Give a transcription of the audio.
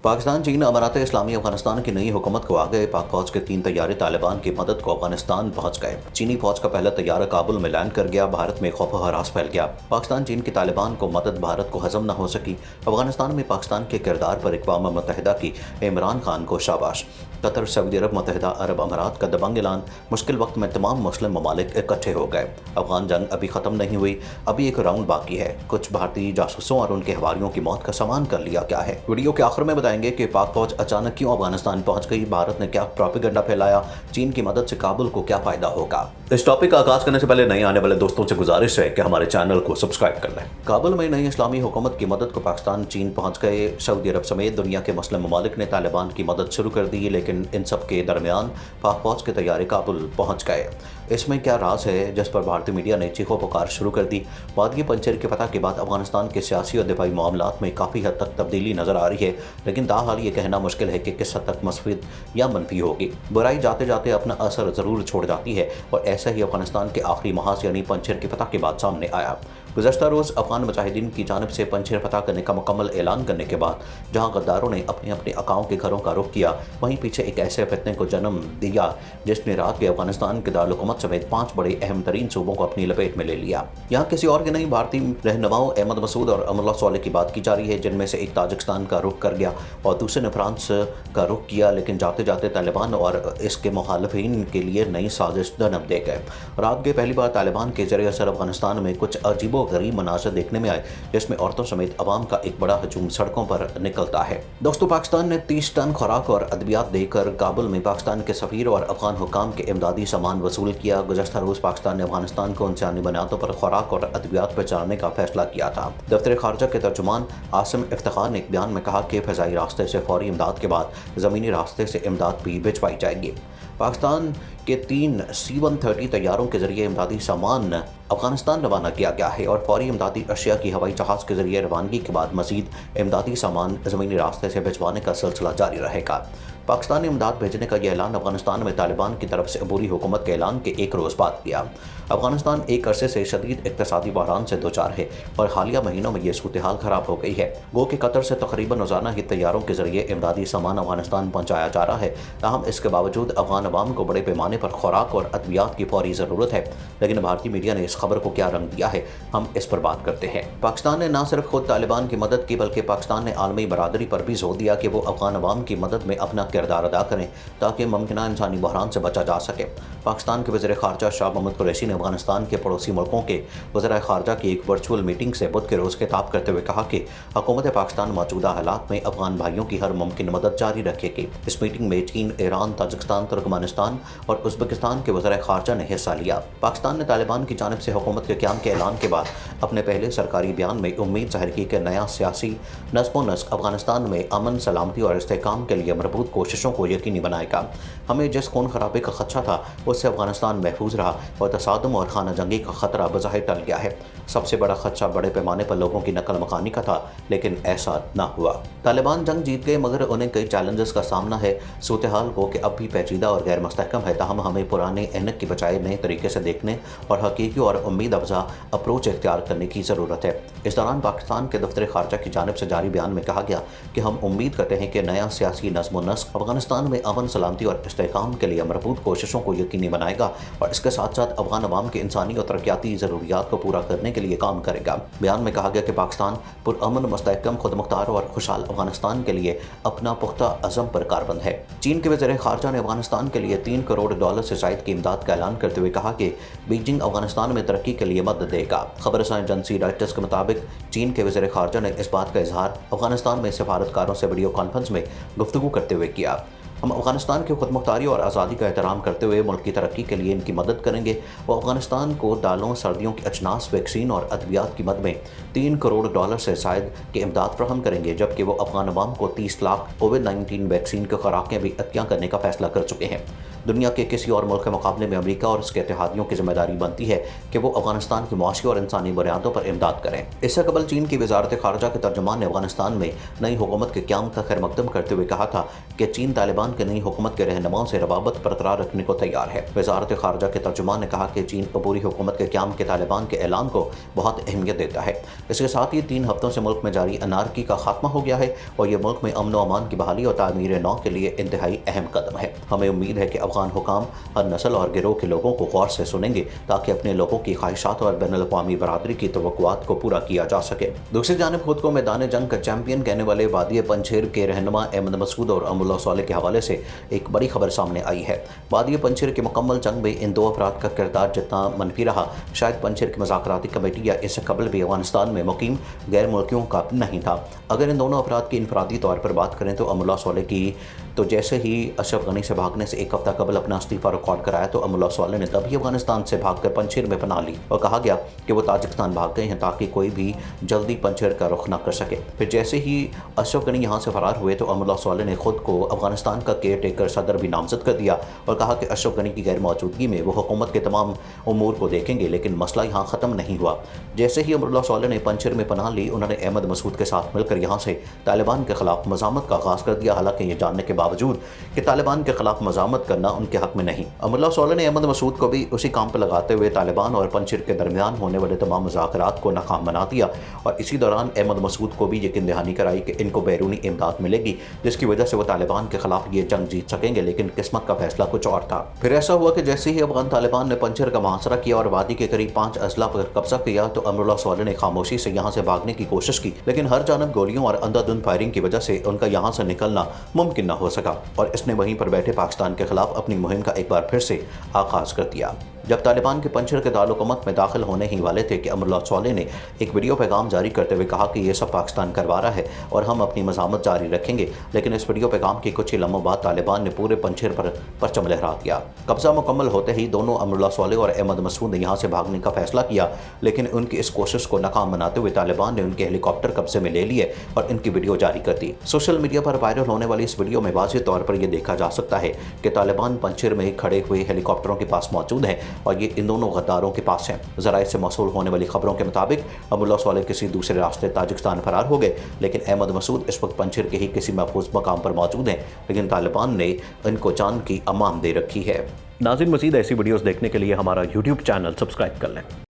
पाकिस्तान, चीन, अमारात इस्लामी अफगानिस्तान की नई हुकूमत को आ गए। पाक फौज के 3 तैयारे तालिबान की मदद को अफगानिस्तान पहुंच गए। चीनी फौज का पहला तैयारा काबुल में लैंड कर गया। भारत में खौफ व हरास फैल गया। पाकिस्तान, चीन की तालिबान को मदद भारत को हजम न हो सकी। अफगानिस्तान में पाकिस्तान के किरदार पर अक़वाम मुत्तहिदा की इमरान खान को शाबाश। कतर, सऊदी अरब, मुत्तहिदा अरब अमारात का दबंग ऐलान। मुश्किल वक्त में तमाम मुस्लिम ममालिक इकट्ठे हो गए। अफगान जंग अभी ख़त्म नहीं हुई, अभी एक राउंड बाकी है। कुछ भारतीय जासूसों और उनके हवारियों की मौत का सामान कर लिया क्या है। वीडियो के आखिर में बताएंगे कि पाक फौज अचानक क्यों अफगानिस्तान पहुंच गई, भारत ने क्या प्रोपेगेंडा फैलाया, चीन की मदद से काबुल को क्या फायदा होगा। इस टॉपिक का आगाज करने से पहले नए आने वाले दोस्तों से गुजारिश है कि हमारे चैनल को सब्सक्राइब कर लें। काबुल में नई इस्लामी हुकूमत की मदद को पाकिस्तान, चीन पहुंच गए। सऊदी अरब समेत दुनिया के मुस्लिम ममालिक ने तालिबान की मदद शुरू कर दी, लेकिन इन सब के दरमियान पाक फौज के तैयारे काबुल पहुंच गए। इसमें क्या राज है जिस पर भारतीय मीडिया ने चीखो पुकार शुरू कर दी। वादी पंजशेर के फतह के बाद अफगानिस्तान के सियासी और दिफाई मामलात में काफ़ी हद तक तब्दीली नजर आ रही है, लेकिन ताहाल ये कहना मुश्किल है कि किस हद तक मस्फिद या मनफी होगी। बुराई जाते जाते अपना असर ज़रूर छोड़ जाती है, और ऐसा ही अफगानिस्तान के आखिरी महाज यानी पंजशेर के फतह के बाद सामने आया। गुज़श्ता रोज़ अफगान मुजाहिदीन की जानिब से पंजशेर फतह करने का मुकम्मल ऐलान करने के बाद जहां गद्दारों ने अपने अपने अकाओं के घरों का रुख किया, वहीं पीछे एक ऐसे फितने को जन्म दिया जिसने रात के अफगानिस्तान के दारुल समेत 5 बड़े अहम तरीन सूबों को अपनी लपेट में ले लिया। यहाँ किसी और के नहीं, भारतीय रहनुमाओं अहमद मसूद और अमरुल्लाह स्वालेह की बात की जा रही है, जिनमें से एक ताजिकिस्तान का रुख कर गया और दूसरे ने फ्रांस का रुख किया, लेकिन जाते जाते तालिबान और इसके मुखालिफिन के लिए नई साजिश जन्म दे गए। रात के पहली बार तालिबान के ज़रिए असर अफगानिस्तान में कुछ अजीबो गरीब मनाज़र देखने में आए, जिसमें औरतों समेत अवाम का एक बड़ा हजूम सड़कों पर निकलता है। दोस्तों, पाकिस्तान ने 30 टन खुराक और अद्वियात देकर काबुल में पाकिस्तान के सफ़ीर और अफगान हुक्काम के इमदादी सामान वसूल किया। गुज़श्ता रोज़ पाकिस्तान ने अफगानिस्तान को इंसानी बुनियादों पर खुराक और अद्वियात पहुँचाने का फैसला किया था। दफ्तर खारजा के तर्जुमान आसिम इफ्तिखार ने एक बयान में कहा कि फ़िज़ाई रास्ते से फौरी इमदाद के बाद ज़मीनी रास्ते से इमदाद भी भिजवाई जाएगी। पाकिस्तान के 3 C-130 तैयारों के जरिए इमदादी सामान अफगानिस्तान रवाना किया गया है, और फौरी इमदादी अशिया की हवाई जहाज़ के जरिए रवानगी के बाद मज़ीद इमदादी सामान ज़मीनी रास्ते से भिजवाने का सिलसिला जारी रहेगा। पाकिस्तान ने इमदाद भेजने का यह ऐलान अफगानिस्तान में तालिबान की तरफ से अबूरी हुकूमत के ऐलान के एक रोज़ बाद किया। अफगानिस्तान एक अरसे से शदीद इक़्तिसादी बहरान से दो चार है, और हालिया महीनों में यह सूरत हाल ख़राब हो गई है। गो कि कतर से तकरीबन रोज़ाना ही तैयारों के जरिए इमदादी सामान अफगानिस्तान पहुँचाया जा रहा है। ताहम इसके बावजूद अफगान अवाम को बड़े पैमाने पर खुराक और अद्वियात की फौरी ज़रूरत है, लेकिन भारतीय मीडिया ने इस खबर को क्या रंग दिया है, हम इस पर बात करते हैं। पाकिस्तान ने न सिर्फ खुद तालिबान की मदद की, बल्कि पाकिस्तान ने आलमी बरादरी पर भी जोर दिया कि वो अफगान अवाम की मदद में अपना किरदार अदा करें, ताकि मुमकिना इंसानी बहरान से बचा जा सके। पाकिस्तान के वज़ीर ख़ारजा शाह महमूद कुरैशी ने अफगानिस्तान के पड़ोसी मुल्कों के वज़ीर ख़ारजा की एक वर्चुअल मीटिंग से बुध के रोज़ खिताब करते हुए कहा कि हुकूमत पाकिस्तान मौजूदा हालात में अफगान भाइयों की हर मुमकिन मदद जारी रखेगी। इस मीटिंग में चीन, ईरान, ताजिकिस्तान, तुर्कमेनिस्तान और उज़्बेकिस्तान के वज़ीर ख़ारजा ने हिस्सा लिया। पाकिस्तान ने तालिबान की जानिब से हुकूमत के क़याम के ऐलान के बाद अपने पहले सरकारी बयान में उम्मीद ज़ाहिर की कि नया सियासी नज़्म व नस्क अफगानिस्तान में अमन, सलामती और इस्तेहकाम के लिए मरबूत कोशिशों को यकीनी बनाएगा। हमें जिस खून खराबे का खदशा था, उससे अफगानिस्तान महफूज रहा और तसादुम और खाना जंगी का खतरा बज़ाहिर टल गया है। सबसे बड़ा खदशा बड़े पैमाने पर लोगों की नकल मकानी का था, लेकिन ऐसा ना हुआ। तालिबान जंग जीत गए, मगर उन्हें कई चैलेंजेस का सामना है। सूरत हाल को कि अब भी पेचीदा और गैर मुस्तहकम है, ताहम हमें पुराने ऐनक की बजाय नए तरीके से देखने और हकीकी और उम्मीद अफजा अप्रोच इख्तियार करने की ज़रूरत है। इस दौरान पाकिस्तान के दफ्तर खारजा की जानिब से जारी बयान में कहा गया कि हम उम्मीद करते हैं कि नया सियासी नज़्म व नस्क अफगानिस्तान में अमन, सलामती और इस्तेहकाम के लिए मरबूत कोशिशों को यकीनी बनाएगा, और इसके साथ साथ अफगान अवाम के इंसानी और तरक्याती ज़रूरियात को पूरा करने के लिए काम करेगा। बयान में कहा गया कि पाकिस्तान पुरअमन, मुस्तहकम, खुद मुख्तार और खुशहाल अफगानिस्तान के लिए अपना पुख्ता अज़म पर कारबंद है। चीन के वज़ीर ख़ारजा ने अफगानिस्तान के लिए $3 करोड़ से ज़ायद की इमदाद का ऐलान करते हुए कहा कि बीजिंग अफगानिस्तान में तरक्की के लिए मदद देगा। खबर रसां एजेंसी रॉयटर्स के मुताबिक चीन के वज़ीर ख़ारजा ने इस बात का इजहार अफगानिस्तान में सफारतकारों से वीडियो कॉन्फ्रेंस में गुफ्तगू करते हुए किया। हम अफगानिस्तान की खुदमुख्तारी और आज़ादी का एहतराम करते हुए मुल्क की तरक्की के लिए इनकी मदद करेंगे। वो अफगानिस्तान को दालों, सर्दियों की अजनास, वैक्सीन और अद्वियात की मद में $3 करोड़ से ज़ायद की इमदाद फ्राहम करेंगे, जबकि वो अफगान अवाम को 30 लाख कोविड-19 वैक्सीन की खुराकें भी अतिया करने का फैसला कर चुके हैं। दुनिया के किसी और मुल्क के मुकाबले में अमेरिका और उसके इत्तेहादियों की जिम्मेदारी बनती है कि वो अफगानिस्तान की मुआशी और इंसानी बुनियादों पर इमदाद करें। इससे कबल चीन की वजारत खारजा के तर्जुमान ने अफगानिस्तान में नई हुकूमत के क़याम का खैर मकदम करते हुए कहा था कि चीन तालिबान की नई हुकूमत के रहनुमाओं से रवाबत बरकरार रखने को तैयार है। वजारत खारजा के तर्जुमान ने कहा कि चीन अबूरी हुकूमत के क़याम के तालिबान के ऐलान को बहुत अहमियत देता है। इसके साथ ही 3 हफ्तों से मुल्क में जारी अनारकी का खात्मा हो गया है और ये मुल्क में अमन व अमान की बहाली और तामीर नौ के लिए इंतहाई अहम कदम है। हमें उम्मीद है कि अफगान हुकाम हर नस्ल और गिरोह के लोगों को गौर से सुनेंगे ताकि अपने लोगों की ख्वाहिशात और बैनुल अक़वामी बरादरी की तवक्कुआत को पूरा किया जा सके। दूसरी जानिब खुद को मैदान जंग का चैंपियन कहने वाले वादी पंजशेर के रहनुमा अहमद मसूद और अमरुल्लाह सालेह के हवाले से एक बड़ी खबर सामने आई है। वादी पंजशेर की मुकम्मल जंग में इन 2 अफराद का किरदार जितना मनफी रहा, शायद पंजशेर की मज़ाकराती कमेटी या इससे कबल भी अफगानिस्तान में मुकीम गैर मुल्कियों का नहीं था। अगर इन दोनों अफराद की इनफरादी तौर पर बात करें तो अमरुल्लाह सालेह की तो जैसे ही अशरफ गनी से भागने से 1 हफ्ता कबल अपना इस्तीफा रिकॉर्ड कराया तो अमरुल्लाह सालेह ने तभी अफगानिस्तान से भागकर पंजशेर में पनाह ली और कहा गया कि वो ताजिकिस्तान भाग गए हैं ताकि कोई भी जल्दी पंजशेर का रुख न कर सके। फिर जैसे ही अशरफ गनी यहाँ से फरार हुए तो अमरुल्लाह सालेह ने खुद को अफगानिस्तान का केयर टेकर सदर भी नामजद कर दिया और कहा कि अशरफ गनी की गैर मौजूदगी में वो हुकूमत के तमाम उमूर को देखेंगे, लेकिन मसला यहाँ ख़त्म नहीं हुआ। जैसे ही अमरुल्लाह सालेह ने पंजशेर में पनाह ली, उन्होंने अहमद मसूद के साथ मिलकर यहाँ से तालिबान के खिलाफ मज़ामत का आगाज़ कर दिया, हालांकि ये जानने के बावजूद कि तालिबान के खिलाफ मज़ामत करना उनके हक में नहीं। अमरुल्लाह सालेह ने अहमद मसूद को भी उसी काम पर लगाते हुए तालिबान और पंजशेर के दरमियान होने वाले तमाम मुज़ाकरात को नाकाम बना दिया और इसी दौरान अहमद मसूद को भी यकीन दहानी कराई कि इनको बैरूनी इमदाद मिलेगी जिसकी वजह से वो तालिबान के खिलाफ ये जंग जीत सकेंगे, लेकिन किस्मत का फैसला कुछ और था। फिर ऐसा हुआ कि जैसे ही अफगान तालिबान ने पंजशेर का मुहासरा किया और वादी के करीब 5 अजला पर कब्जा किया तो अमरुल्लाह सालेह ने खामोशी से यहाँ से भागने की कोशिश की, लेकिन हर जानब गोलियों और अंधाधुंध फायरिंग की वजह से उनका यहाँ से निकलना मुमकिन न हो सका और इसने वहीं पर बैठे पाकिस्तान के खिलाफ अपनी मुहिम का एक बार फिर से आगाज़ कर दिया। जब तालिबान के पंजशेर के दारुल-हुकूमत में दाखिल होने ही वाले थे कि अमरुल्लाह सालेह ने एक वीडियो पैगाम जारी करते हुए कहा कि ये सब पाकिस्तान करवा रहा है और हम अपनी मज़ामत जारी रखेंगे, लेकिन इस वीडियो पैगाम के कुछ ही लम्हों बाद तालिबान ने पूरे पंजशेर पर परचम लहरा दिया। कब्जा मुकम्मल होते ही दोनों अमरुल्लाह सालेह और अहमद मसूद ने यहाँ से भागने का फैसला किया, लेकिन उनकी इस कोशिश को नाकाम बनाते हुए तालिबान ने उनके हेलीकॉप्टर कब्जे में ले लिए और इनकी वीडियो जारी कर दी। सोशल मीडिया पर वायरल होने वाली इस वीडियो में वाज़ेह तौर पर यह देखा जा सकता है कि तालिबान पंजशेर में खड़े हुए हेलीकॉप्टरों के पास मौजूद हैं और ये इन दोनों गद्दारों के पास हैं। ज़राए से मौसूल होने वाली खबरों के मुताबिक अमरुल्लाह सालेह किसी दूसरे रास्ते ताजिकिस्तान फरार हो गए, लेकिन अहमद मसूद इस वक्त पंजशेर के ही किसी महफूज मकाम पर मौजूद हैं, लेकिन तालिबान ने इनको जान की अमान दे रखी है। नाज़रीन, मज़ीद ऐसी वीडियोज़ देखने के लिए हमारा YouTube चैनल सब्सक्राइब कर लें।